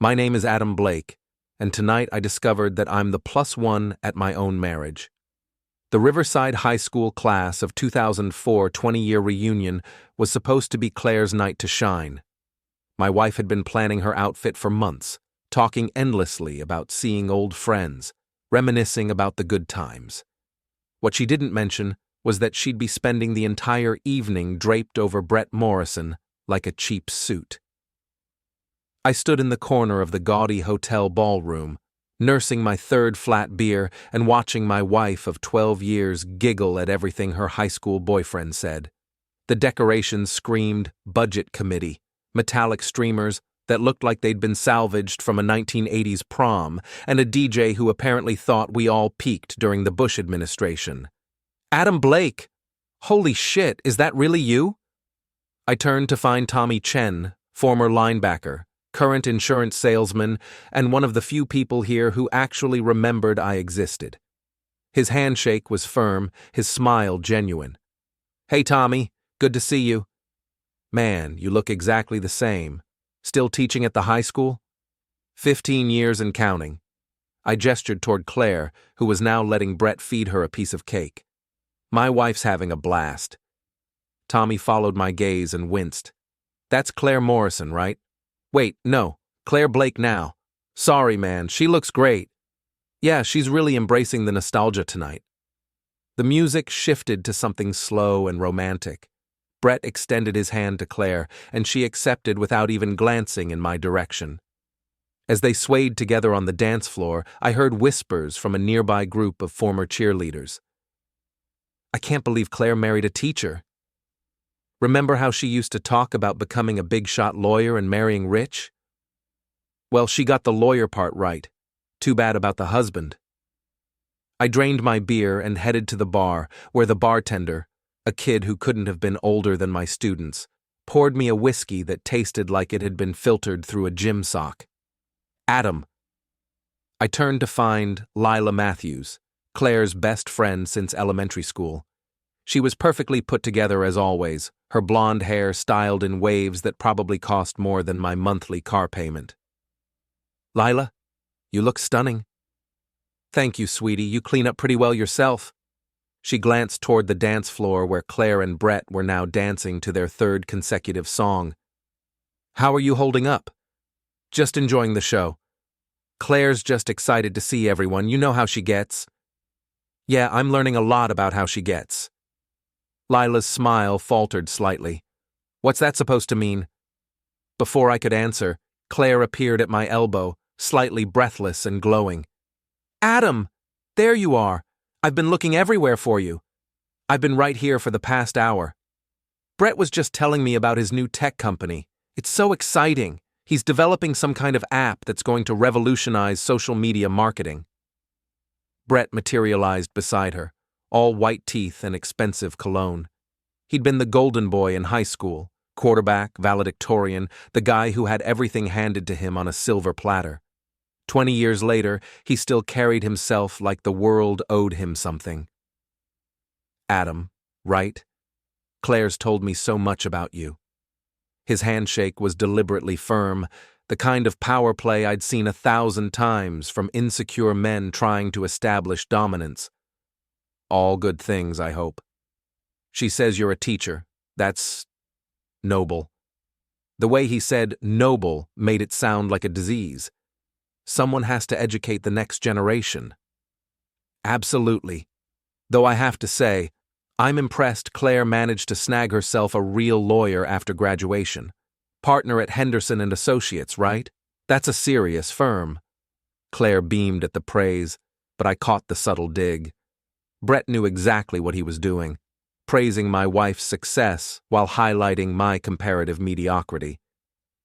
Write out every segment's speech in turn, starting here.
My name is Adam Blake, and tonight I discovered that I'm the +1 at my own marriage. The Riverside High School class of 2004 20-year reunion was supposed to be Claire's night to shine. My wife had been planning her outfit for months, talking endlessly about seeing old friends, reminiscing about the good times. What she didn't mention was that she'd be spending the entire evening draped over Brett Morrison like a cheap suit. I stood in the corner of the gaudy hotel ballroom, nursing my third flat beer and watching my wife of 12 years giggle at everything her high school boyfriend said. The decorations screamed budget committee, metallic streamers that looked like they'd been salvaged from a 1980s prom, and a DJ who apparently thought we all peaked during the Bush administration. Adam Blake! Holy shit, is that really you? I turned to find Tommy Chen, former linebacker, current insurance salesman, and one of the few people here who actually remembered I existed. His handshake was firm, his smile genuine. Hey Tommy, good to see you. Man, you look exactly the same. Still teaching at the high school? 15 years and counting. I gestured toward Claire, who was now letting Brett feed her a piece of cake. My wife's having a blast. Tommy followed my gaze and winced. That's Claire Morrison, right? Wait, no, Claire Blake now. Sorry, man, she looks great. Yeah, she's really embracing the nostalgia tonight. The music shifted to something slow and romantic. Brett extended his hand to Claire, and she accepted without even glancing in my direction. As they swayed together on the dance floor, I heard whispers from a nearby group of former cheerleaders. I can't believe Claire married a teacher. Remember how she used to talk about becoming a big-shot lawyer and marrying rich? Well, she got the lawyer part right. Too bad about the husband. I drained my beer and headed to the bar, where the bartender, a kid who couldn't have been older than my students, poured me a whiskey that tasted like it had been filtered through a gym sock. Adam. I turned to find Lila Matthews, Claire's best friend since elementary school. She was perfectly put together as always, her blonde hair styled in waves that probably cost more than my monthly car payment. Lila, you look stunning. Thank you, sweetie. You clean up pretty well yourself. She glanced toward the dance floor where Claire and Brett were now dancing to their third consecutive song. How are you holding up? Just enjoying the show. Claire's just excited to see everyone. You know how she gets. Yeah, I'm learning a lot about how she gets. Lila's smile faltered slightly. What's that supposed to mean? Before I could answer, Claire appeared at my elbow, slightly breathless and glowing. Adam! There you are! I've been looking everywhere for you. I've been right here for the past hour. Brett was just telling me about his new tech company. It's so exciting. He's developing some kind of app that's going to revolutionize social media marketing. Brett materialized beside her, all white teeth and expensive cologne. He'd been the golden boy in high school, quarterback, valedictorian, the guy who had everything handed to him on a silver platter. 20 years later, he still carried himself like the world owed him something. Adam, right? Claire's told me so much about you. His handshake was deliberately firm, the kind of power play I'd seen 1,000 times from insecure men trying to establish dominance. All good things, I hope. She says you're a teacher. That's noble. The way he said noble made it sound like a disease. Someone has to educate the next generation. Absolutely. Though I have to say, I'm impressed Claire managed to snag herself a real lawyer after graduation. Partner at Henderson and Associates, right? That's a serious firm. Claire beamed at the praise, but I caught the subtle dig. Brett knew exactly what he was doing, praising my wife's success while highlighting my comparative mediocrity.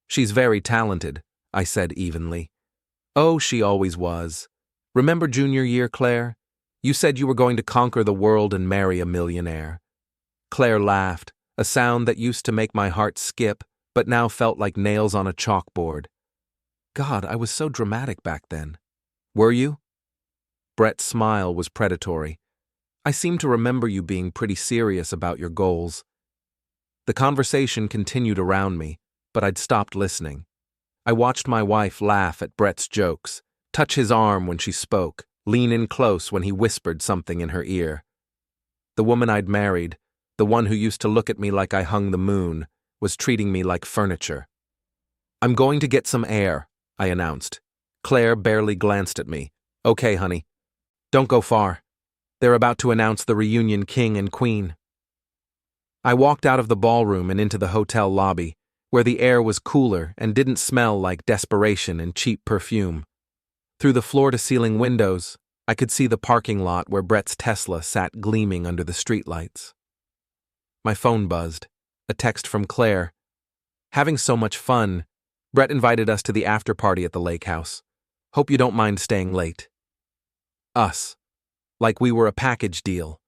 She's very talented, I said evenly. Oh, she always was. Remember junior year, Claire? You said you were going to conquer the world and marry a millionaire. Claire laughed, a sound that used to make my heart skip, but now felt like nails on a chalkboard. God, I was so dramatic back then. Were you? Brett's smile was predatory. I seem to remember you being pretty serious about your goals. The conversation continued around me, but I'd stopped listening. I watched my wife laugh at Brett's jokes, touch his arm when she spoke, lean in close when he whispered something in her ear. The woman I'd married, the one who used to look at me like I hung the moon, was treating me like furniture. "I'm going to get some air," I announced. Claire barely glanced at me. "Okay, honey. Don't go far. They're about to announce the reunion king and queen." I walked out of the ballroom and into the hotel lobby, where the air was cooler and didn't smell like desperation and cheap perfume. Through the floor-to-ceiling windows, I could see the parking lot where Brett's Tesla sat gleaming under the streetlights. My phone buzzed. A text from Claire. "Having so much fun. Brett invited us to the after-party at the lake house. Hope you don't mind staying late." Us. Like we were a package deal.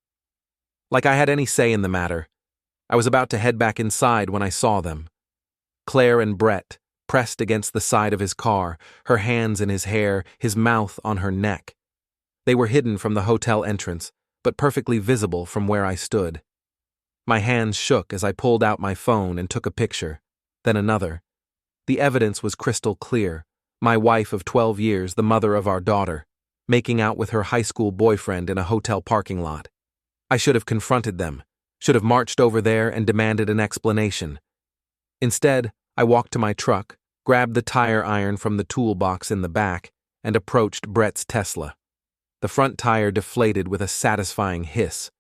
Like I had any say in the matter. I was about to head back inside when I saw them. Claire and Brett, pressed against the side of his car, her hands in his hair, his mouth on her neck. They were hidden from the hotel entrance, but perfectly visible from where I stood. My hands shook as I pulled out my phone and took a picture, then another. The evidence was crystal clear. My wife of 12 years, the mother of our daughter, making out with her high school boyfriend in a hotel parking lot. I should have confronted them, should have marched over there and demanded an explanation. Instead, I walked to my truck, grabbed the tire iron from the toolbox in the back, and approached Brett's Tesla. The front tire deflated with a satisfying hiss.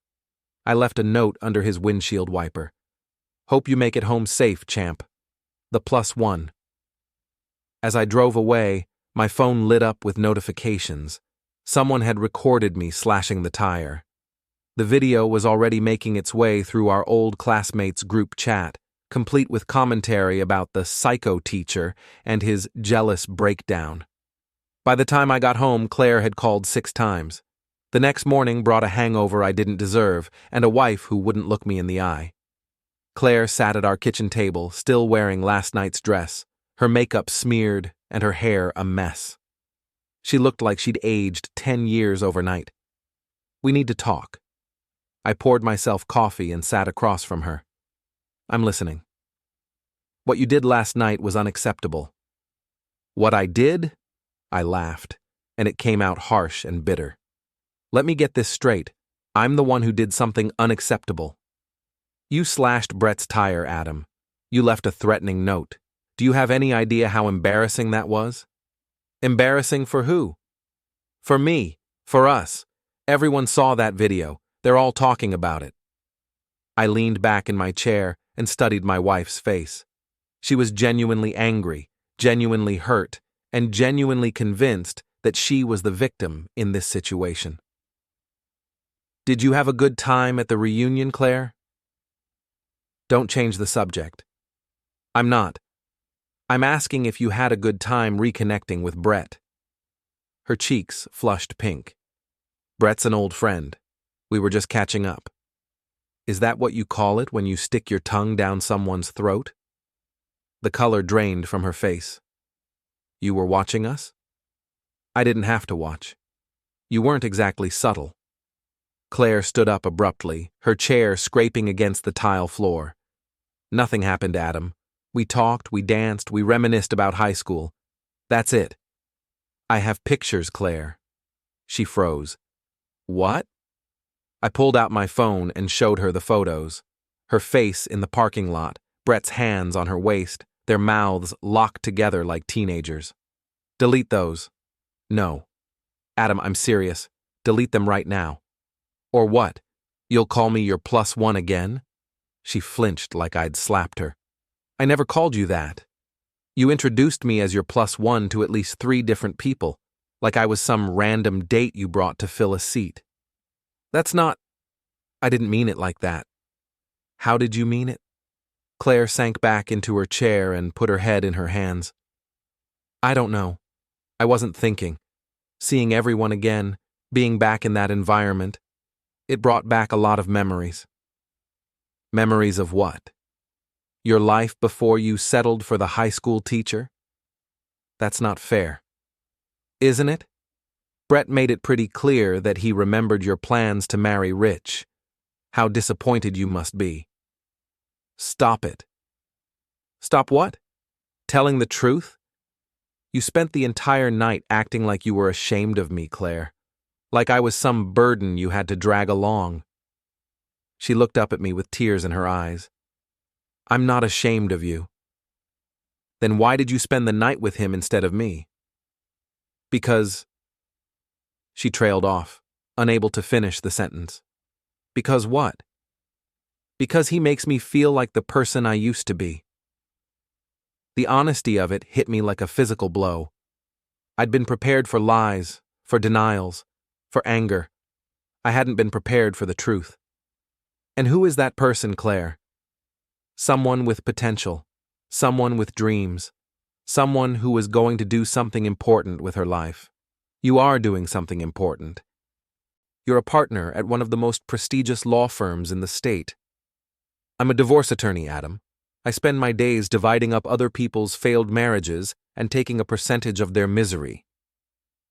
I left a note under his windshield wiper. "Hope you make it home safe, champ. The +1." As I drove away, my phone lit up with notifications. Someone had recorded me slashing the tire. The video was already making its way through our old classmates' group chat, complete with commentary about the psycho teacher and his jealous breakdown. By the time I got home, Claire had called 6 times. The next morning brought a hangover I didn't deserve and a wife who wouldn't look me in the eye. Claire sat at our kitchen table, still wearing last night's dress, her makeup smeared and her hair a mess. She looked like she'd aged 10 years overnight. "We need to talk." I poured myself coffee and sat across from her. "I'm listening." "What you did last night was unacceptable." "What I did?" I laughed, and it came out harsh and bitter. "Let me get this straight. I'm the one who did something unacceptable." "You slashed Brett's tire, Adam. You left a threatening note. Do you have any idea how embarrassing that was?" "Embarrassing for who?" "For me. For us. Everyone saw that video. They're all talking about it." I leaned back in my chair and studied my wife's face. She was genuinely angry, genuinely hurt, and genuinely convinced that she was the victim in this situation. "Did you have a good time at the reunion, Claire?" "Don't change the subject." "I'm not. I'm asking if you had a good time reconnecting with Brett." Her cheeks flushed pink. "Brett's an old friend. We were just catching up." "Is that what you call it when you stick your tongue down someone's throat?" The color drained from her face. "You were watching us?" "I didn't have to watch. You weren't exactly subtle." Claire stood up abruptly, her chair scraping against the tile floor. "Nothing happened, Adam. We talked, we danced, we reminisced about high school. That's it." "I have pictures, Claire." She froze. "What?" I pulled out my phone and showed her the photos. Her face in the parking lot, Brett's hands on her waist, their mouths locked together like teenagers. "Delete those." "No." "Adam, I'm serious. Delete them right now." "Or what? You'll call me your +1 again?" She flinched like I'd slapped her. "I never called you that. You introduced me as your +1 to at least 3 different people, like I was some random date you brought to fill a seat. That's not... I didn't mean it like that." "How did you mean it?" Claire sank back into her chair and put her head in her hands. "I don't know. I wasn't thinking. Seeing everyone again, being back in that environment, it brought back a lot of memories." "Memories of what? Your life before you settled for the high school teacher?" "That's not fair." "Isn't it? Brett made it pretty clear that he remembered your plans to marry Rich. How disappointed you must be." "Stop it." "Stop what? Telling the truth? You spent the entire night acting like you were ashamed of me, Claire. Like I was some burden you had to drag along. She looked up at me with tears in her eyes. I'm not ashamed of you. Then why did you spend the night with him instead of me? Because... She trailed off, unable to finish the sentence. Because what? Because he makes me feel like the person I used to be. The honesty of it hit me like a physical blow. I'd been prepared for lies, for denials, for anger. I hadn't been prepared for the truth. And who is that person, Claire? Someone with potential, someone with dreams, someone who is going to do something important with her life. You are doing something important. You're a partner at one of the most prestigious law firms in the state. I'm a divorce attorney, Adam. I spend my days dividing up other people's failed marriages and taking a percentage of their misery.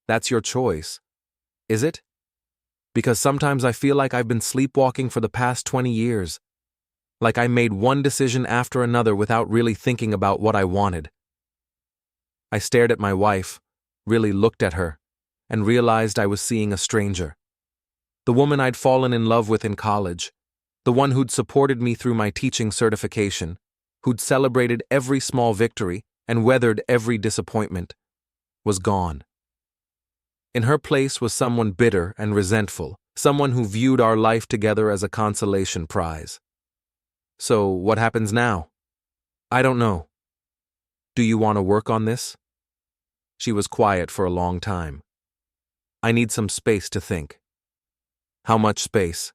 That's your choice, is it? Because sometimes I feel like I've been sleepwalking for the past 20 years. Like I made one decision after another without really thinking about what I wanted. I stared at my wife, really looked at her, and realized I was seeing a stranger. The woman I'd fallen in love with in college, the one who'd supported me through my teaching certification, who'd celebrated every small victory and weathered every disappointment, was gone. In her place was someone bitter and resentful, someone who viewed our life together as a consolation prize. So, what happens now? I don't know. Do you want to work on this? She was quiet for a long time. I need some space to think. How much space?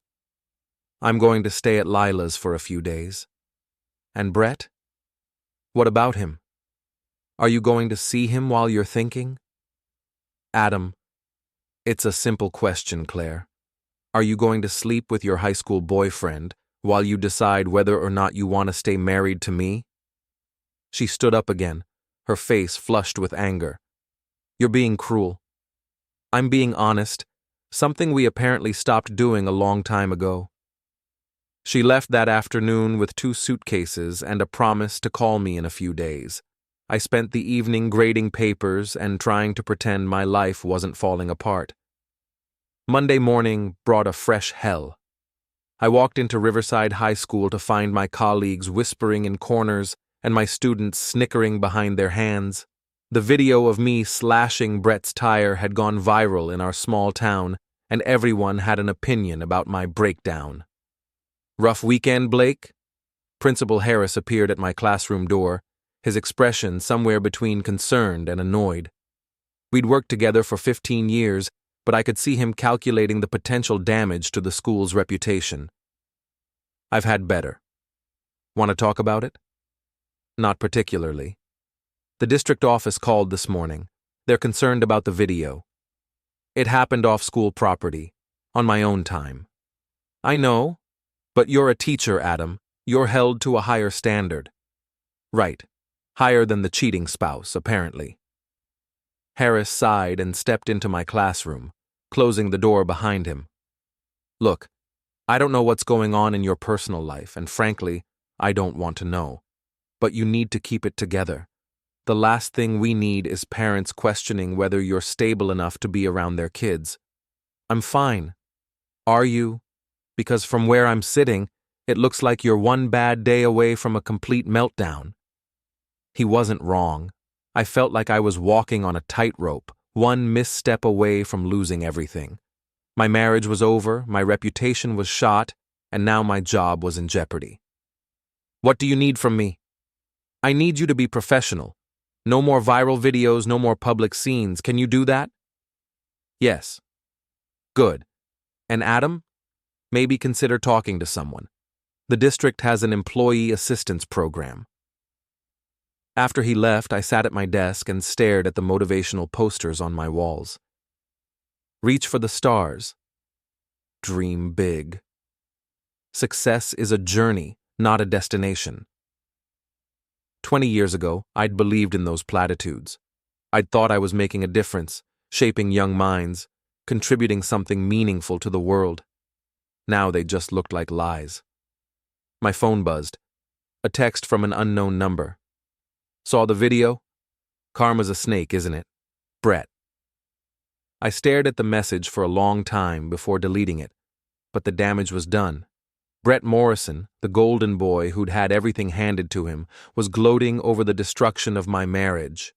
I'm going to stay at Lila's for a few days. And Brett? What about him? Are you going to see him while you're thinking? Adam, it's a simple question, Claire. Are you going to sleep with your high school boyfriend while you decide whether or not you want to stay married to me? She stood up again, her face flushed with anger. You're being cruel. I'm being honest, something we apparently stopped doing a long time ago. She left that afternoon with 2 suitcases and a promise to call me in a few days. I spent the evening grading papers and trying to pretend my life wasn't falling apart. Monday morning brought a fresh hell. I walked into Riverside High School to find my colleagues whispering in corners and my students snickering behind their hands. The video of me slashing Brett's tire had gone viral in our small town, and everyone had an opinion about my breakdown. Rough weekend, Blake? Principal Harris appeared at my classroom door, his expression somewhere between concerned and annoyed. We'd worked together for 15 years, but I could see him calculating the potential damage to the school's reputation. I've had better. Want to talk about it? Not particularly. The district office called this morning. They're concerned about the video. It happened off school property, on my own time. I know, but you're a teacher, Adam. You're held to a higher standard. Right. Higher than the cheating spouse, apparently. Harris sighed and stepped into my classroom, closing the door behind him. Look, I don't know what's going on in your personal life, and frankly, I don't want to know. But you need to keep it together. The last thing we need is parents questioning whether you're stable enough to be around their kids. I'm fine. Are you? Because from where I'm sitting, it looks like you're one bad day away from a complete meltdown. He wasn't wrong. I felt like I was walking on a tightrope, one misstep away from losing everything. My marriage was over, my reputation was shot, and now my job was in jeopardy. What do you need from me? I need you to be professional. No more viral videos, no more public scenes. Can you do that? Yes. Good. And Adam? Maybe consider talking to someone. The district has an employee assistance program. After he left, I sat at my desk and stared at the motivational posters on my walls. Reach for the stars. Dream big. Success is a journey, not a destination. 20 years ago, I'd believed in those platitudes. I'd thought I was making a difference, shaping young minds, contributing something meaningful to the world. Now they just looked like lies. My phone buzzed. A text from an unknown number. Saw the video? Karma's a snake, isn't it? Brett. I stared at the message for a long time before deleting it, but the damage was done. Brett Morrison, the golden boy who'd had everything handed to him, was gloating over the destruction of my marriage.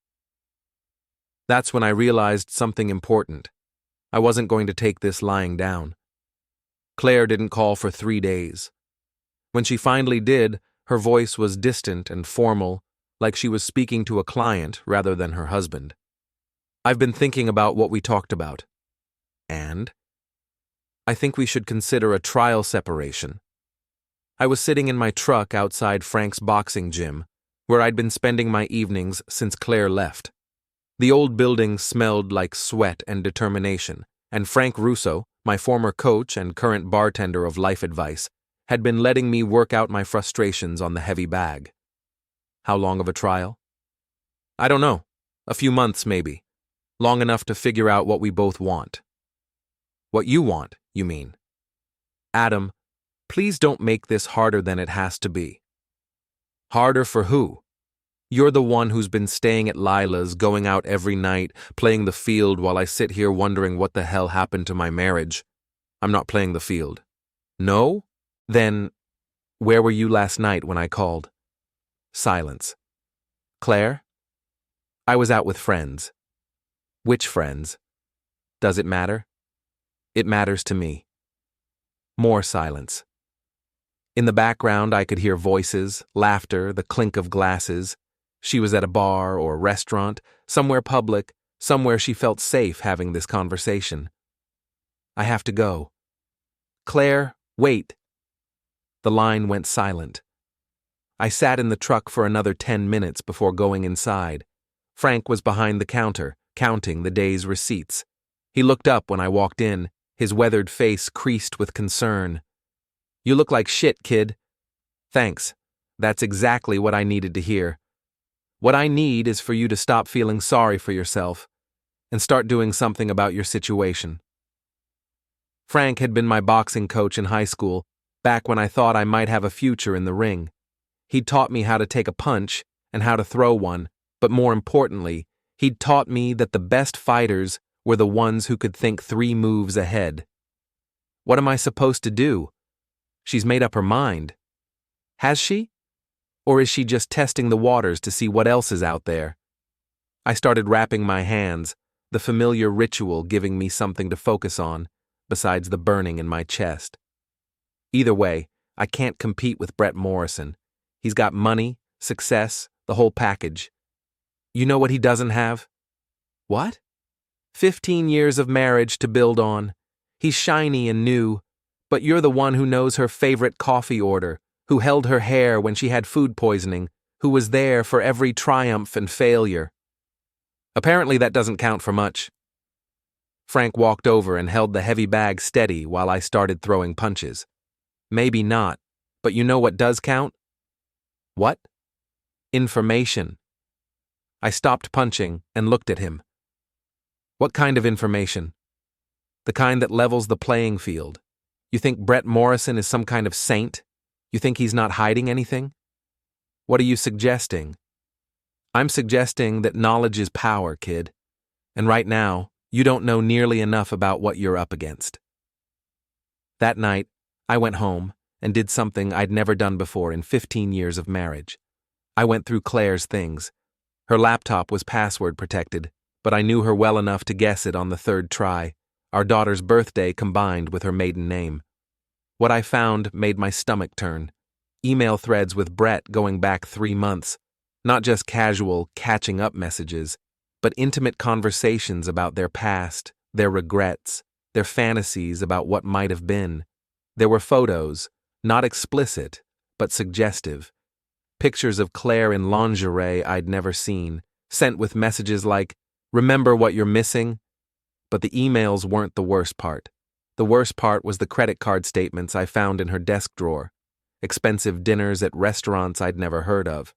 That's when I realized something important. I wasn't going to take this lying down. Claire didn't call for 3 days. When she finally did, her voice was distant and formal, like she was speaking to a client rather than her husband. I've been thinking about what we talked about. And? I think we should consider a trial separation. I was sitting in my truck outside Frank's boxing gym, where I'd been spending my evenings since Claire left. The old building smelled like sweat and determination, and Frank Russo, my former coach and current bartender of Life Advice, had been letting me work out my frustrations on the heavy bag. How long of a trial? I don't know. A few months, maybe. Long enough to figure out what we both want. What you want, you mean? Adam, please don't make this harder than it has to be. Harder for who? You're the one who's been staying at Lila's, going out every night, playing the field while I sit here wondering what the hell happened to my marriage. I'm not playing the field. No? Then, where were you last night when I called? Silence. Claire? I was out with friends. Which friends? Does it matter? It matters to me. More silence. In the background, I could hear voices, laughter, the clink of glasses. She was at a bar or restaurant, somewhere public, somewhere she felt safe having this conversation. I have to go. Claire, wait. The line went silent. I sat in the truck for another 10 minutes before going inside. Frank was behind the counter, counting the day's receipts. He looked up when I walked in, his weathered face creased with concern. You look like shit, kid. Thanks. That's exactly what I needed to hear. What I need is for you to stop feeling sorry for yourself and start doing something about your situation. Frank had been my boxing coach in high school, back when I thought I might have a future in the ring. He'd taught me how to take a punch and how to throw one, but more importantly, he'd taught me that the best fighters were the ones who could think 3 moves ahead. What am I supposed to do? She's made up her mind. Has she? Or is she just testing the waters to see what else is out there? I started wrapping my hands, the familiar ritual giving me something to focus on, besides the burning in my chest. Either way, I can't compete with Brett Morrison. He's got money, success, the whole package. You know what he doesn't have? What? 15 years of marriage to build on. He's shiny and new, but you're the one who knows her favorite coffee order, who held her hair when she had food poisoning, who was there for every triumph and failure. Apparently that doesn't count for much. Frank walked over and held the heavy bag steady while I started throwing punches. Maybe not, but you know what does count? What? Information. I stopped punching and looked at him. What kind of information? The kind that levels the playing field. You think Brett Morrison is some kind of saint? You think he's not hiding anything? What are you suggesting? I'm suggesting that knowledge is power, kid. And right now, you don't know nearly enough about what you're up against. That night, I went home and did something I'd never done before in 15 years of marriage. I went through Claire's things. Her laptop was password protected, but I knew her well enough to guess it on the 3rd try, our daughter's birthday combined with her maiden name. What I found made my stomach turn. Email threads with Brett going back 3 months, not just casual catching-up messages, but intimate conversations about their past, their regrets, their fantasies about what might have been. There were photos, not explicit, but suggestive. Pictures of Claire in lingerie I'd never seen, sent with messages like, "Remember what you're missing?" But the emails weren't the worst part. The worst part was the credit card statements I found in her desk drawer. Expensive dinners at restaurants I'd never heard of.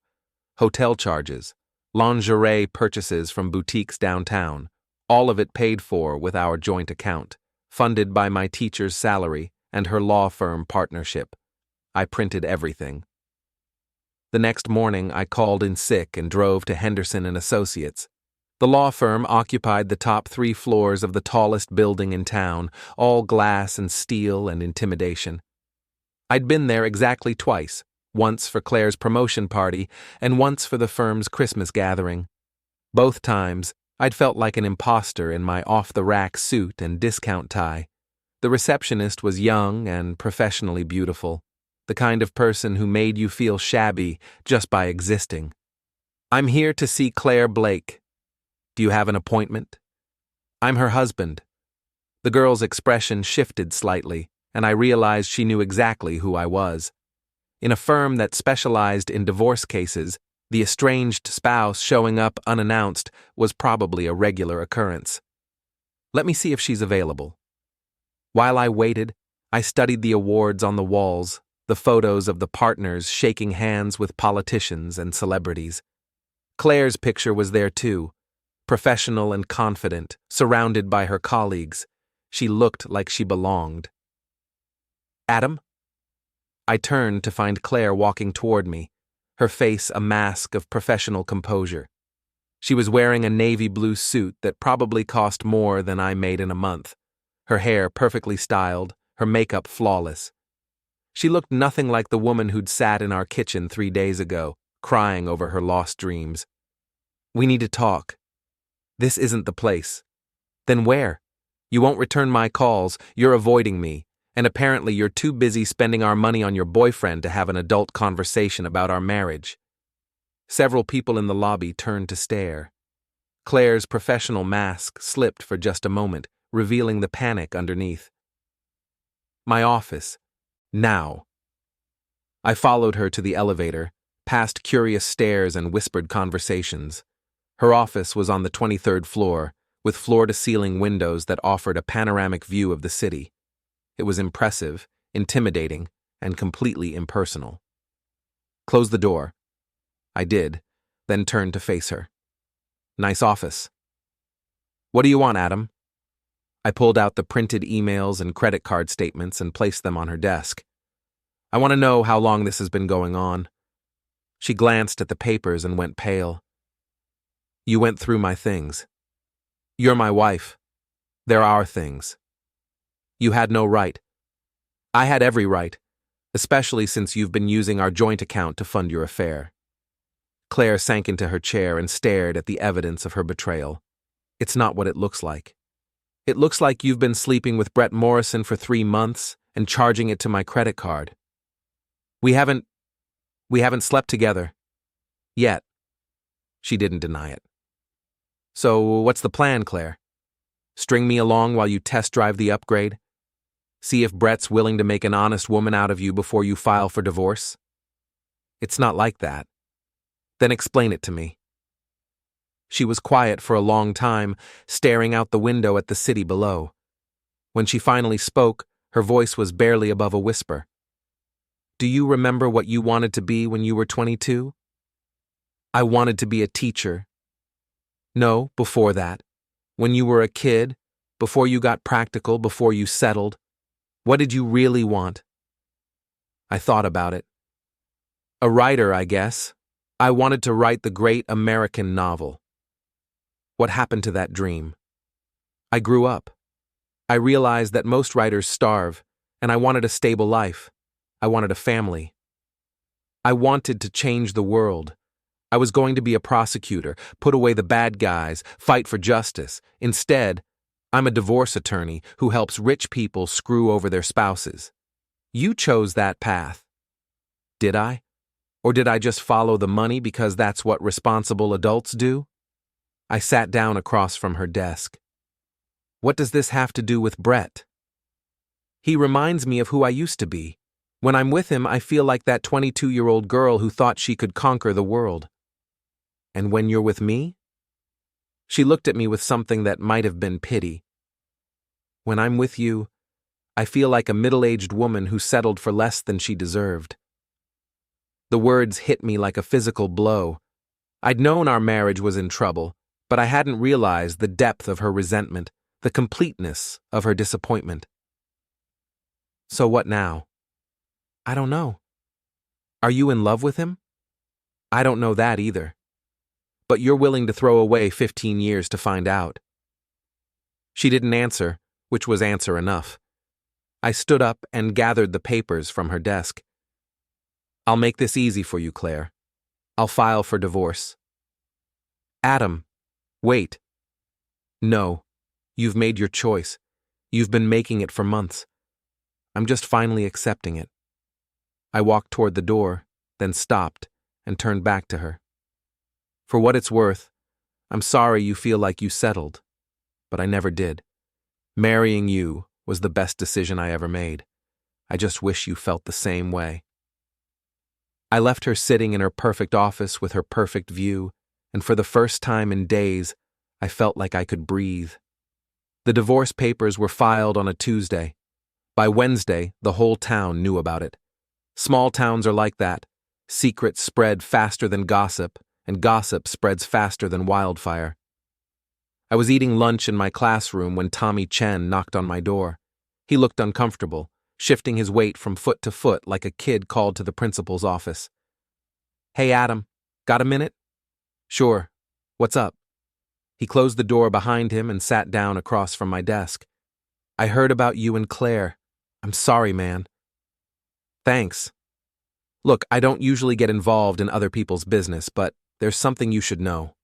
Hotel charges. Lingerie purchases from boutiques downtown. All of it paid for with our joint account, funded by my teacher's salary and her law firm partnership. I printed everything. The next morning, I called in sick and drove to Henderson & Associates. The law firm occupied the top 3 floors of the tallest building in town, all glass and steel and intimidation. I'd been there exactly twice, once for Claire's promotion party and once for the firm's Christmas gathering. Both times, I'd felt like an imposter in my off-the-rack suit and discount tie. The receptionist was young and professionally beautiful, the kind of person who made you feel shabby just by existing. "I'm here to see Claire Blake. Do you have an appointment?" "I'm her husband." The girl's expression shifted slightly, and I realized she knew exactly who I was. In a firm that specialized in divorce cases, the estranged spouse showing up unannounced was probably a regular occurrence. "Let me see if she's available." While I waited, I studied the awards on the walls, the photos of the partners shaking hands with politicians and celebrities. Claire's picture was there too, professional and confident, surrounded by her colleagues. She looked like she belonged. "Adam?" I turned to find Claire walking toward me, her face a mask of professional composure. She was wearing a navy blue suit that probably cost more than I made in a month, her hair perfectly styled, her makeup flawless. She looked nothing like the woman who'd sat in our kitchen 3 days ago, crying over her lost dreams. "We need to talk." "This isn't the place." "Then where?" "You won't return my calls, you're avoiding me, and apparently you're too busy spending our money on your boyfriend to have an adult conversation about our marriage." Several people in the lobby turned to stare. Claire's professional mask slipped for just a moment, revealing the panic underneath. "My office. Now." I followed her to the elevator, past curious stares and whispered conversations. Her office was on the 23rd floor, with floor-to-ceiling windows that offered a panoramic view of the city. It was impressive, intimidating, and completely impersonal. "Close the door." I did, then turned to face her. "Nice office." "What do you want, Adam?" I pulled out the printed emails and credit card statements and placed them on her desk. "I want to know how long this has been going on." She glanced at the papers and went pale. "You went through my things. You're my wife. There are things. You had no right. I had every right, especially since you've been using our joint account to fund your affair." Claire sank into her chair and stared at the evidence of her betrayal. "It's not what it looks like. It looks like you've been sleeping with Brett Morrison for 3 months and charging it to my credit card. We haven't slept together. Yet." She didn't deny it. "So what's the plan, Claire? String me along while you test drive the upgrade? See if Brett's willing to make an honest woman out of you before you file for divorce?" "It's not like that." "Then explain it to me." She was quiet for a long time, staring out the window at the city below. When she finally spoke, her voice was barely above a whisper. "Do you remember what you wanted to be when you were 22? "I wanted to be a teacher." "No, before that. When you were a kid, before you got practical, before you settled. What did you really want?" I thought about it. "A writer, I guess. I wanted to write the great American novel." What happened to that dream? "I grew up. I realized that most writers starve, and I wanted a stable life. I wanted a family. I wanted to change the world. I was going to be a prosecutor, put away the bad guys, fight for justice. Instead, I'm a divorce attorney who helps rich people screw over their spouses. You chose that path. Did I? Or did I just follow the money because that's what responsible adults do?" I sat down across from her desk. "What does this have to do with Brett?" "He reminds me of who I used to be. When I'm with him, I feel like that 22-year-old girl who thought she could conquer the world." "And when you're with me?" She looked at me with something that might have been pity. "When I'm with you, I feel like a middle-aged woman who settled for less than she deserved." The words hit me like a physical blow. I'd known our marriage was in trouble, but I hadn't realized the depth of her resentment, the completeness of her disappointment. "So what now?" "I don't know." "Are you in love with him?" "I don't know that either." but you're willing to throw away 15 years to find out." She didn't answer, which was answer enough. I stood up and gathered the papers from her desk. "I'll make this easy for you, Claire. I'll file for divorce." "Adam, wait." "No, you've made your choice. You've been making it for months. I'm just finally accepting it." I walked toward the door, then stopped and turned back to her. "For what it's worth, I'm sorry you feel like you settled, but I never did. Marrying you was the best decision I ever made. I just wish you felt the same way." I left her sitting in her perfect office with her perfect view, and for the first time in days, I felt like I could breathe. The divorce papers were filed on a Tuesday. By Wednesday, the whole town knew about it. Small towns are like that. Secrets spread faster than gossip, and gossip spreads faster than wildfire. I was eating lunch in my classroom when Tommy Chen knocked on my door. He looked uncomfortable, shifting his weight from foot to foot like a kid called to the principal's office. "Hey, Adam, got a minute?" "Sure. What's up?" He closed the door behind him and sat down across from my desk. "I heard about you and Claire. I'm sorry, man." "Thanks. Look, I don't usually get involved in other people's business, but there's something you should know."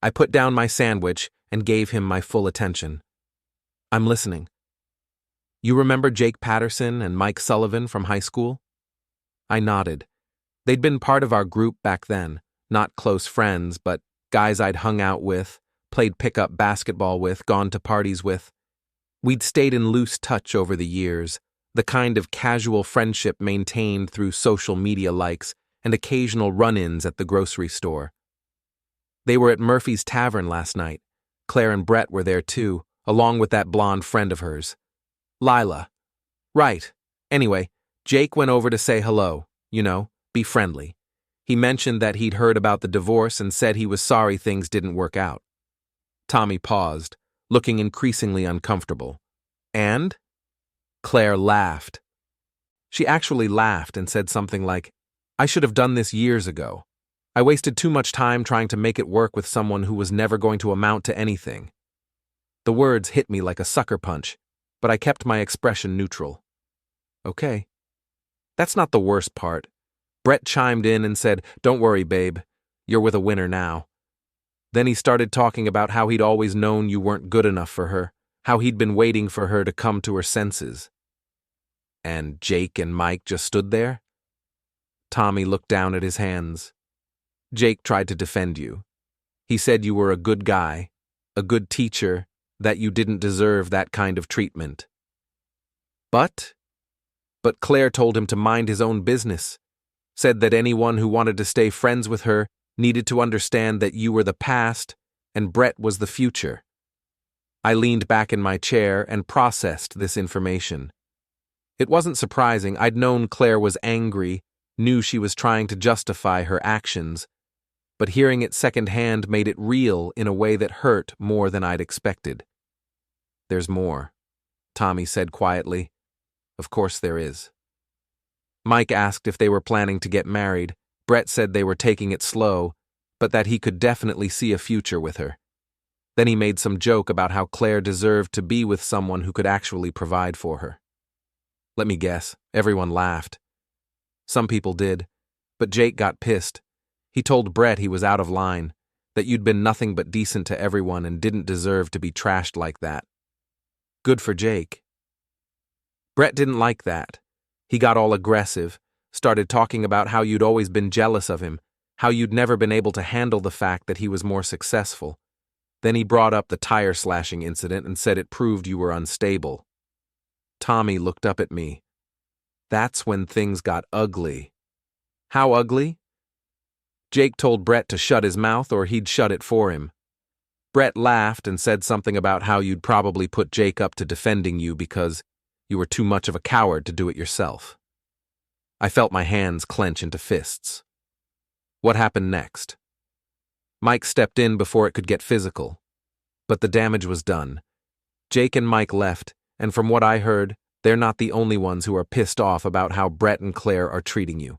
I put down my sandwich and gave him my full attention. "I'm listening." "You remember Jake Patterson and Mike Sullivan from high school?" I nodded. They'd been part of our group back then, not close friends, but guys I'd hung out with, played pickup basketball with, gone to parties with. We'd stayed in loose touch over the years, the kind of casual friendship maintained through social media likes and occasional run-ins at the grocery store. They were at Murphy's Tavern last night. Claire and Brett were there too, along with that blonde friend of hers. Lila. Right. Anyway, Jake went over to say hello, be friendly. He mentioned that he'd heard about the divorce and said he was sorry things didn't work out. Tommy paused, looking increasingly uncomfortable. "And?" Claire laughed. She actually laughed and said something like, "I should have done this years ago. I wasted too much time trying to make it work with someone who was never going to amount to anything." The words hit me like a sucker punch, but I kept my expression neutral. "Okay." That's not the worst part. Brett chimed in and said, "Don't worry, babe. You're with a winner now." Then he started talking about how he'd always known you weren't good enough for her, how he'd been waiting for her to come to her senses. "And Jake and Mike just stood there?" Tommy looked down at his hands. "Jake tried to defend you. He said you were a good guy, a good teacher, that you didn't deserve that kind of treatment. But Claire told him to mind his own business, said that anyone who wanted to stay friends with her needed to understand that you were the past and Brett was the future." I leaned back in my chair and processed this information. It wasn't surprising. I'd known Claire was angry, knew she was trying to justify her actions, but hearing it secondhand made it real in a way that hurt more than I'd expected. "There's more," Tommy said quietly. "Of course there is." Mike asked if they were planning to get married. Brett said they were taking it slow, but that he could definitely see a future with her. Then he made some joke about how Claire deserved to be with someone who could actually provide for her. Let me guess, everyone laughed. Some people did, but Jake got pissed. He told Brett he was out of line, that you'd been nothing but decent to everyone and didn't deserve to be trashed like that. Good for Jake. Brett didn't like that. He got all aggressive, started talking about how you'd always been jealous of him, how you'd never been able to handle the fact that he was more successful. Then he brought up the tire slashing incident and said it proved you were unstable. Tommy looked up at me. That's when things got ugly. How ugly? Jake told Brett to shut his mouth or he'd shut it for him. Brett laughed and said something about how you'd probably put Jake up to defending you because you were too much of a coward to do it yourself. I felt my hands clench into fists. What happened next? Mike stepped in before it could get physical. But the damage was done. Jake and Mike left, and from what I heard, they're not the only ones who are pissed off about how Brett and Claire are treating you.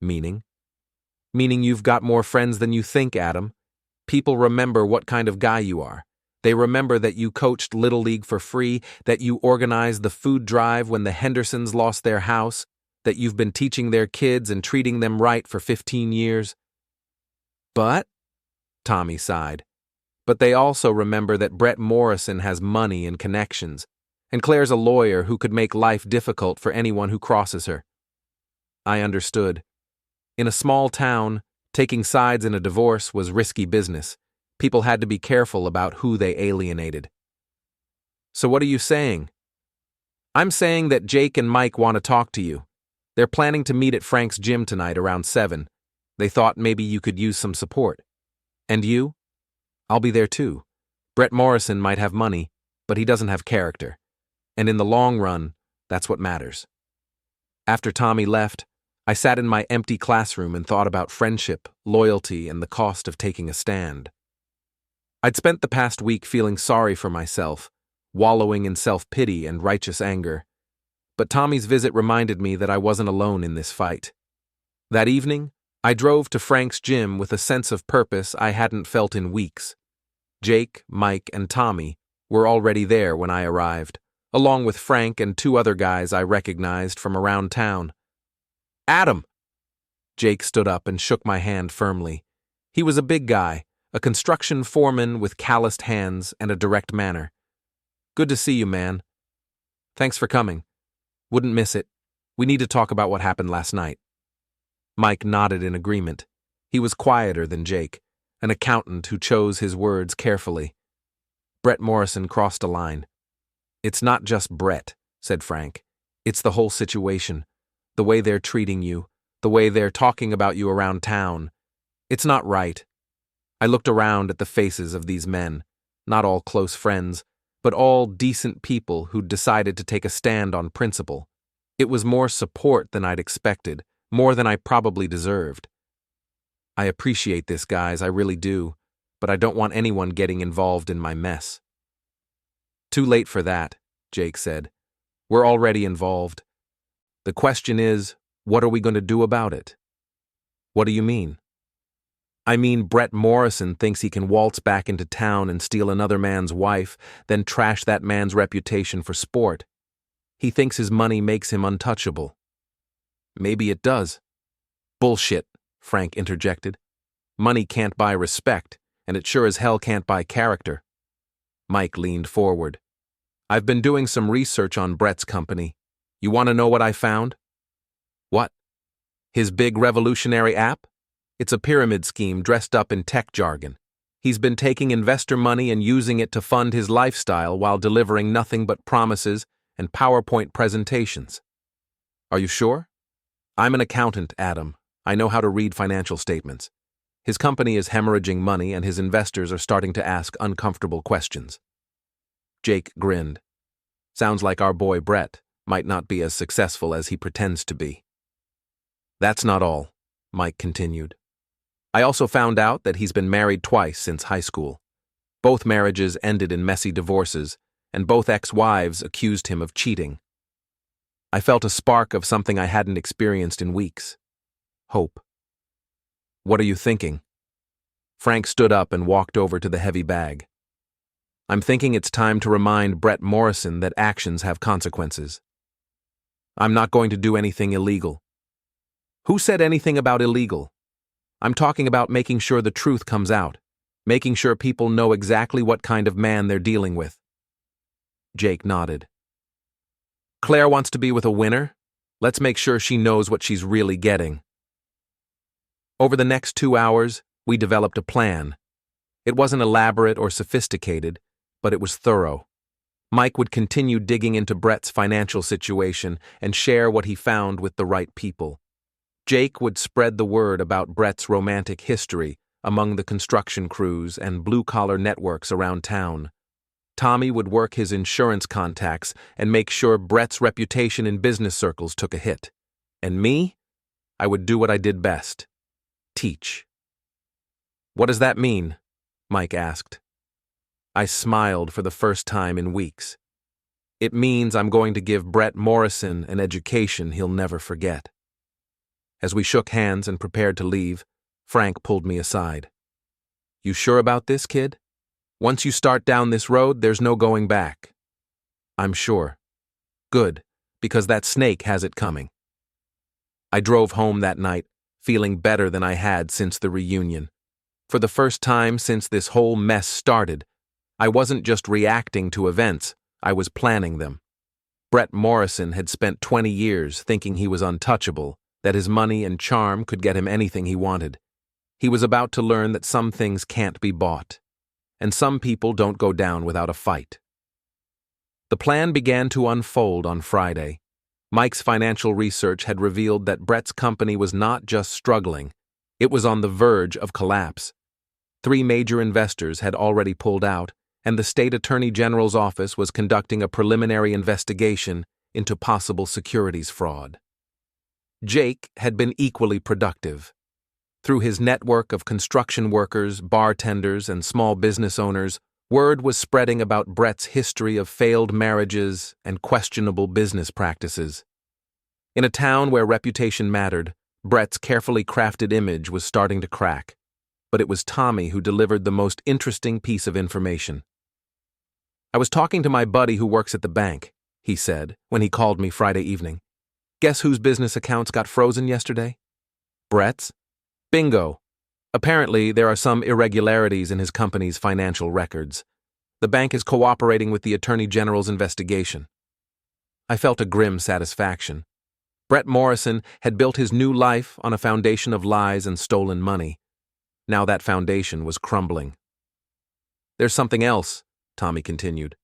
Meaning? Meaning you've got more friends than you think, Adam, People remember what kind of guy you are. They remember that you coached Little League for free, that you organized the food drive when the Hendersons lost their house, that you've been teaching their kids and treating them right for 15 years. But, Tommy sighed, but they also remember that Brett Morrison has money and connections, and Claire's a lawyer who could make life difficult for anyone who crosses her. I understood. In a small town, taking sides in a divorce was risky business. People had to be careful about who they alienated. So what are you saying? I'm saying that Jake and Mike want to talk to you. They're planning to meet at Frank's gym tonight around 7. They thought maybe you could use some support. And you? I'll be there too. Brett Morrison might have money, but he doesn't have character. And in the long run, that's what matters. After Tommy left, I sat in my empty classroom and thought about friendship, loyalty, and the cost of taking a stand. I'd spent the past week feeling sorry for myself, wallowing in self-pity and righteous anger. But Tommy's visit reminded me that I wasn't alone in this fight. That evening, I drove to Frank's gym with a sense of purpose I hadn't felt in weeks. Jake, Mike, and Tommy were already there when I arrived, along with Frank and 2 other guys I recognized from around town. Adam! Jake stood up and shook my hand firmly. He was a big guy, a construction foreman with calloused hands and a direct manner. Good to see you, man. Thanks for coming. Wouldn't miss it. We need to talk about what happened last night. Mike nodded in agreement. He was quieter than Jake, an accountant who chose his words carefully. Brett Morrison crossed a line. It's not just Brett, said Frank. It's the whole situation. The way they're treating you, the way they're talking about you around town. It's not right. I looked around at the faces of these men, not all close friends, but all decent people who'd decided to take a stand on principle. It was more support than I'd expected, more than I probably deserved. I appreciate this, guys, I really do, but I don't want anyone getting involved in my mess. Too late for that, Jake said. We're already involved. The question is, what are we going to do about it? What do you mean? I mean, Brett Morrison thinks he can waltz back into town and steal another man's wife, then trash that man's reputation for sport. He thinks his money makes him untouchable. Maybe it does. Bullshit, Frank interjected. Money can't buy respect, and it sure as hell can't buy character. Mike leaned forward. I've been doing some research on Brett's company. You want to know what I found? What? His big revolutionary app? It's a pyramid scheme dressed up in tech jargon. He's been taking investor money and using it to fund his lifestyle while delivering nothing but promises and PowerPoint presentations. Are you sure? I'm an accountant, Adam. I know how to read financial statements. His company is hemorrhaging money and his investors are starting to ask uncomfortable questions. Jake grinned. Sounds like our boy Brett might not be as successful as he pretends to be. That's not all, Mike continued. I also found out that he's been married twice since high school. Both marriages ended in messy divorces, and both ex-wives accused him of cheating. I felt a spark of something I hadn't experienced in weeks. Hope. What are you thinking? Frank stood up and walked over to the heavy bag. I'm thinking it's time to remind Brett Morrison that actions have consequences. I'm not going to do anything illegal. Who said anything about illegal? I'm talking about making sure the truth comes out, making sure people know exactly what kind of man they're dealing with. Jake nodded. Claire wants to be with a winner? Let's make sure she knows what she's really getting. Over the next 2 hours, we developed a plan. It wasn't elaborate or sophisticated, but it was thorough. Mike would continue digging into Brett's financial situation and share what he found with the right people. Jake would spread the word about Brett's romantic history among the construction crews and blue-collar networks around town. Tommy would work his insurance contacts and make sure Brett's reputation in business circles took a hit. And me? I would do what I did best. Teach. What does that mean? Mike asked. I smiled for the first time in weeks. It means I'm going to give Brett Morrison an education he'll never forget. As we shook hands and prepared to leave, Frank pulled me aside. You sure about this, kid? Once you start down this road, there's no going back. I'm sure. Good, because that snake has it coming. I drove home that night, feeling better than I had since the reunion. For the first time since this whole mess started, I wasn't just reacting to events, I was planning them. Brett Morrison had spent 20 years thinking he was untouchable, that his money and charm could get him anything he wanted. He was about to learn that some things can't be bought, and some people don't go down without a fight. The plan began to unfold on Friday. Mike's financial research had revealed that Brett's company was not just struggling, it was on the verge of collapse. 3 major investors had already pulled out, and the state attorney general's office was conducting a preliminary investigation into possible securities fraud. Jake had been equally productive. Through his network of construction workers, bartenders, and small business owners, word was spreading about Brett's history of failed marriages and questionable business practices. In a town where reputation mattered, Brett's carefully crafted image was starting to crack. But it was Tommy who delivered the most interesting piece of information. I was talking to my buddy who works at the bank, he said, when he called me Friday evening. Guess whose business accounts got frozen yesterday? Brett's? Bingo. Apparently, there are some irregularities in his company's financial records. The bank is cooperating with the Attorney General's investigation. I felt a grim satisfaction. Brett Morrison had built his new life on a foundation of lies and stolen money. Now that foundation was crumbling. There's something else, Tommy continued.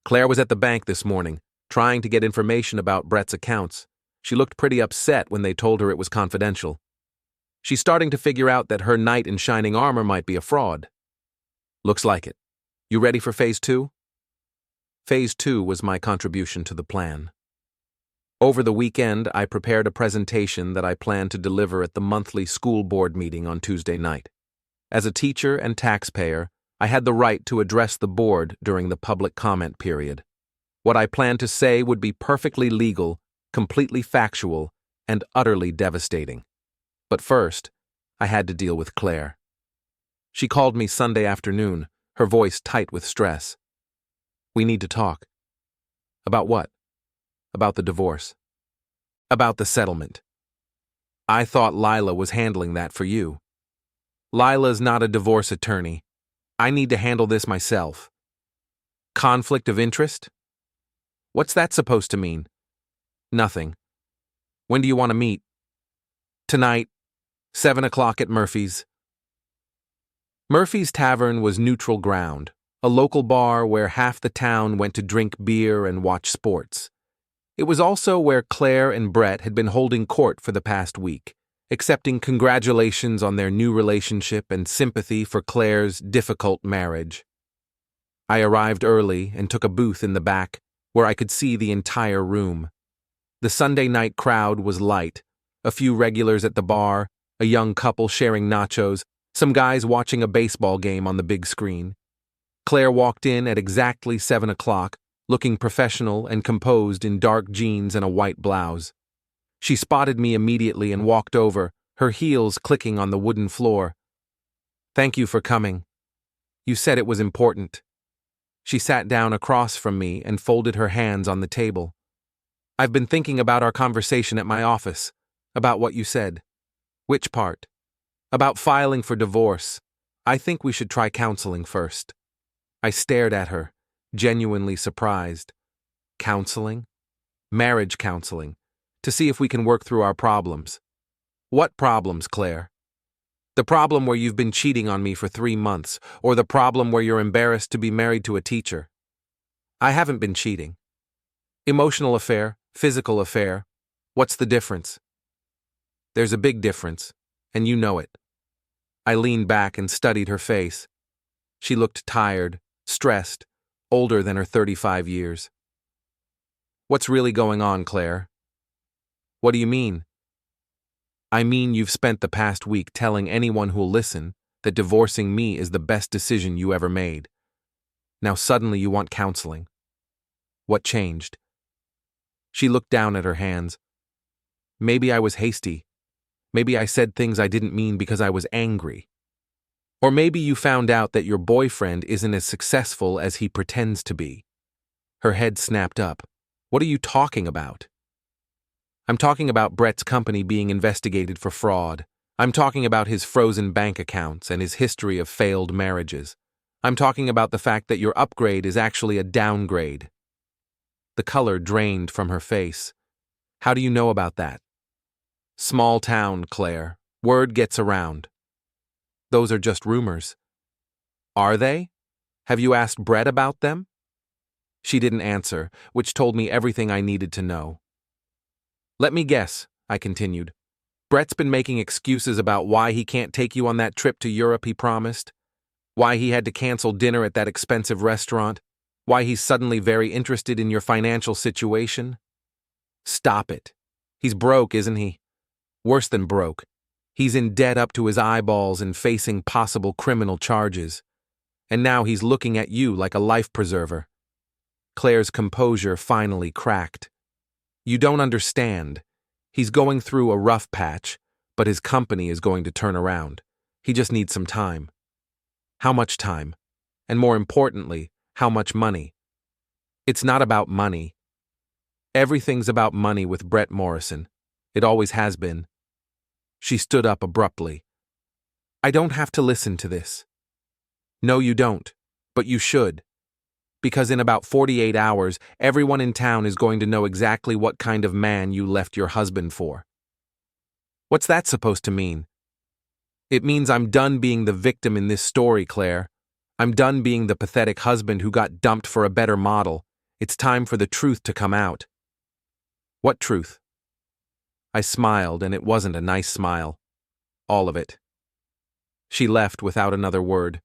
Claire was at the bank this morning, trying to get information about Brett's accounts. She looked pretty upset when they told her it was confidential. She's starting to figure out that her knight in shining armor might be a fraud. Looks like it. You ready for Phase 2? Phase 2 was my contribution to the plan. Over the weekend, I prepared a presentation that I planned to deliver at the monthly school board meeting on Tuesday night. As a teacher and taxpayer, I had the right to address the board during the public comment period. What I planned to say would be perfectly legal, completely factual, and utterly devastating. But first, I had to deal with Claire. She called me Sunday afternoon, her voice tight with stress. We need to talk. About what? About the divorce. About the settlement. I thought Lila was handling that for you. Lila's not a divorce attorney. I need to handle this myself. Conflict of interest? What's that supposed to mean? Nothing. When do you want to meet? Tonight, 7 o'clock at Murphy's. Murphy's Tavern was neutral ground, a local bar where half the town went to drink beer and watch sports. It was also where Claire and Brett had been holding court for the past week, accepting congratulations on their new relationship and sympathy for Claire's difficult marriage. I arrived early and took a booth in the back, where I could see the entire room. The Sunday night crowd was light, a few regulars at the bar, a young couple sharing nachos, some guys watching a baseball game on the big screen. Claire walked in at exactly 7 o'clock, looking professional and composed in dark jeans and a white blouse. She spotted me immediately and walked over, her heels clicking on the wooden floor. Thank you for coming. You said it was important. She sat down across from me and folded her hands on the table. I've been thinking about our conversation at my office, about what you said. Which part? About filing for divorce. I think we should try counseling first. I stared at her, genuinely surprised. Counseling? Marriage counseling, to see if we can work through our problems. What problems, Claire? The problem where you've been cheating on me for 3 months, or the problem where you're embarrassed to be married to a teacher. I haven't been cheating. Emotional affair, physical affair. What's the difference? There's a big difference, and you know it. I leaned back and studied her face. She looked tired, stressed, older than her 35 years. What's really going on, Claire? What do you mean? I mean you've spent the past week telling anyone who'll listen that divorcing me is the best decision you ever made. Now suddenly you want counseling. What changed? She looked down at her hands. Maybe I was hasty. Maybe I said things I didn't mean because I was angry. Or maybe you found out that your boyfriend isn't as successful as he pretends to be. Her head snapped up. What are you talking about? I'm talking about Brett's company being investigated for fraud. I'm talking about his frozen bank accounts and his history of failed marriages. I'm talking about the fact that your upgrade is actually a downgrade. The color drained from her face. How do you know about that? Small town, Claire. Word gets around. Those are just rumors. Are they? Have you asked Brett about them? She didn't answer, which told me everything I needed to know. Let me guess, I continued. Brett's been making excuses about why he can't take you on that trip to Europe he promised, why he had to cancel dinner at that expensive restaurant, why he's suddenly very interested in your financial situation. Stop it. He's broke, isn't he? Worse than broke. He's in debt up to his eyeballs and facing possible criminal charges. And now he's looking at you like a life preserver. Claire's composure finally cracked. You don't understand. He's going through a rough patch, but his company is going to turn around. He just needs some time. How much time? And more importantly, how much money? It's not about money. Everything's about money with Brett Morrison. It always has been. She stood up abruptly. I don't have to listen to this. No, you don't, but you should. Because in about 48 hours, everyone in town is going to know exactly what kind of man you left your husband for. What's that supposed to mean? It means I'm done being the victim in this story, Claire. I'm done being the pathetic husband who got dumped for a better model. It's time for the truth to come out. What truth? I smiled, and it wasn't a nice smile. All of it. She left without another word,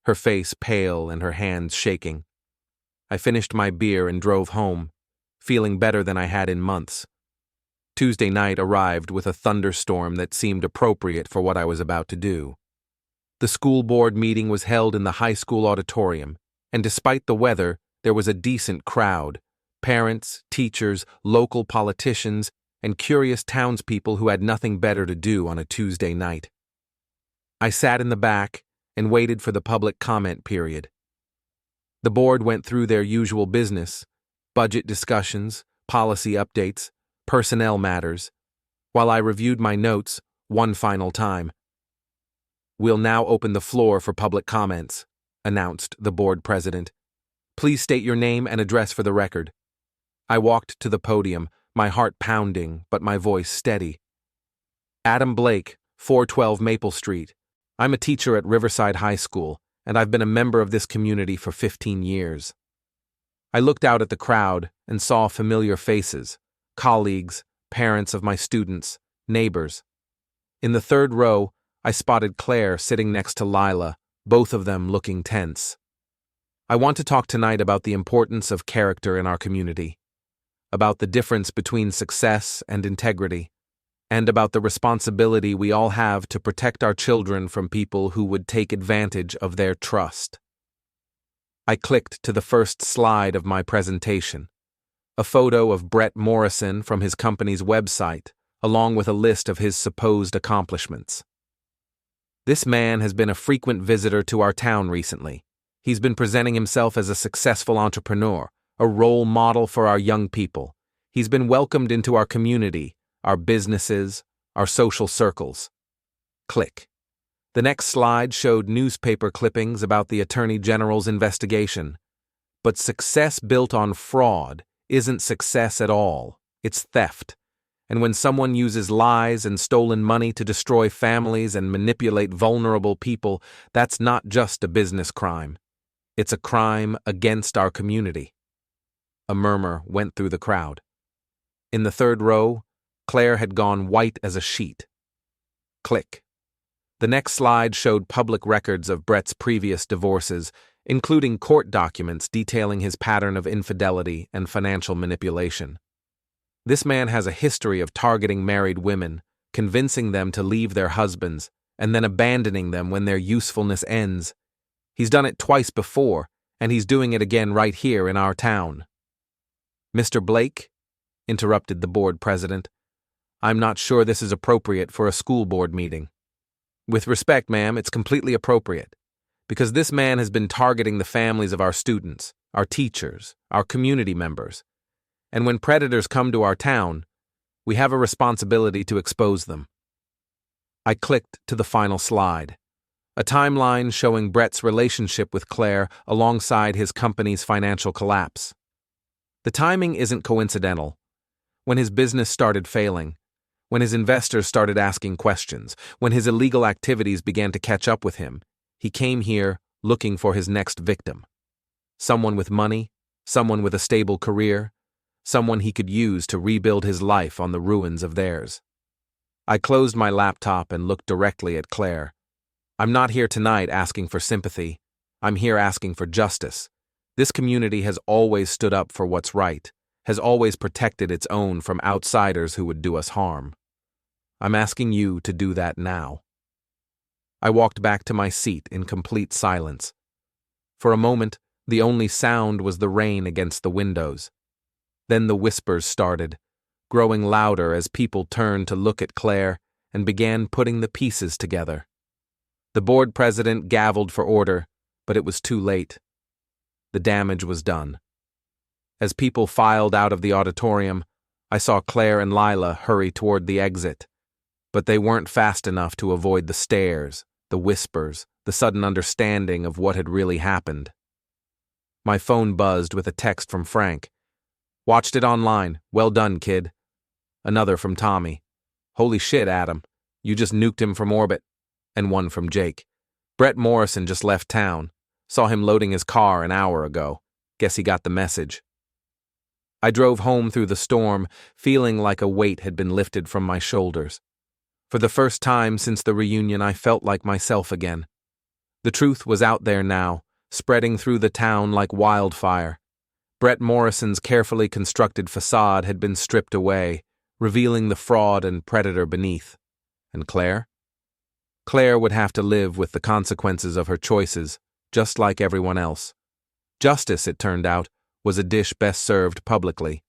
her face pale and her hands shaking. I finished my beer and drove home, feeling better than I had in months. Tuesday night arrived with a thunderstorm that seemed appropriate for what I was about to do. The school board meeting was held in the high school auditorium, and despite the weather, there was a decent crowd: parents, teachers, local politicians, and curious townspeople who had nothing better to do on a Tuesday night. I sat in the back and waited for the public comment period. The board went through their usual business: budget discussions, policy updates, personnel matters, while I reviewed my notes one final time. We'll now open the floor for public comments, announced the board president. Please state your name and address for the record. I walked to the podium, my heart pounding, but my voice steady. Adam Blake, 412 Maple Street. I'm a teacher at Riverside High School, and I've been a member of this community for 15 years. I looked out at the crowd and saw familiar faces: colleagues, parents of my students, neighbors. In the third row, I spotted Claire sitting next to Lila, both of them looking tense. I want to talk tonight about the importance of character in our community, about the difference between success and integrity, and about the responsibility we all have to protect our children from people who would take advantage of their trust. I clicked to the first slide of my presentation, a photo of Brett Morrison from his company's website, along with a list of his supposed accomplishments. This man has been a frequent visitor to our town recently. He's been presenting himself as a successful entrepreneur, a role model for our young people. He's been welcomed into our community, our businesses, our social circles. Click. The next slide showed newspaper clippings about the Attorney General's investigation. But success built on fraud isn't success at all. It's theft. And when someone uses lies and stolen money to destroy families and manipulate vulnerable people, that's not just a business crime. It's a crime against our community. A murmur went through the crowd. In the third row, Claire had gone white as a sheet. Click. The next slide showed public records of Brett's previous divorces, including court documents detailing his pattern of infidelity and financial manipulation. This man has a history of targeting married women, convincing them to leave their husbands, and then abandoning them when their usefulness ends. He's done it twice before, and he's doing it again right here in our town. Mr. Blake, interrupted the board president, I'm not sure this is appropriate for a school board meeting. With respect, ma'am, it's completely appropriate. Because this man has been targeting the families of our students, our teachers, our community members. And when predators come to our town, we have a responsibility to expose them. I clicked to the final slide. A timeline showing Brett's relationship with Claire alongside his company's financial collapse. The timing isn't coincidental. When his business started failing, when his investors started asking questions, when his illegal activities began to catch up with him, he came here looking for his next victim. Someone with money, someone with a stable career, someone he could use to rebuild his life on the ruins of theirs. I closed my laptop and looked directly at Claire. I'm not here tonight asking for sympathy. I'm here asking for justice. This community has always stood up for what's right, has always protected its own from outsiders who would do us harm. I'm asking you to do that now. I walked back to my seat in complete silence. For a moment, the only sound was the rain against the windows. Then the whispers started, growing louder as people turned to look at Claire and began putting the pieces together. The board president gavelled for order, but it was too late. The damage was done. As people filed out of the auditorium, I saw Claire and Lila hurry toward the exit, but they weren't fast enough to avoid the stares, the whispers, the sudden understanding of what had really happened. My phone buzzed with a text from Frank. Watched it online. Well done, kid. Another from Tommy. Holy shit, Adam. You just nuked him from orbit. And one from Jake. Brett Morrison just left town. Saw him loading his car an hour ago. Guess he got the message. I drove home through the storm, feeling like a weight had been lifted from my shoulders. For the first time since the reunion, I felt like myself again. The truth was out there now, spreading through the town like wildfire. Brett Morrison's carefully constructed facade had been stripped away, revealing the fraud and predator beneath. And Claire? Claire would have to live with the consequences of her choices, just like everyone else. Justice, it turned out, was a dish best served publicly.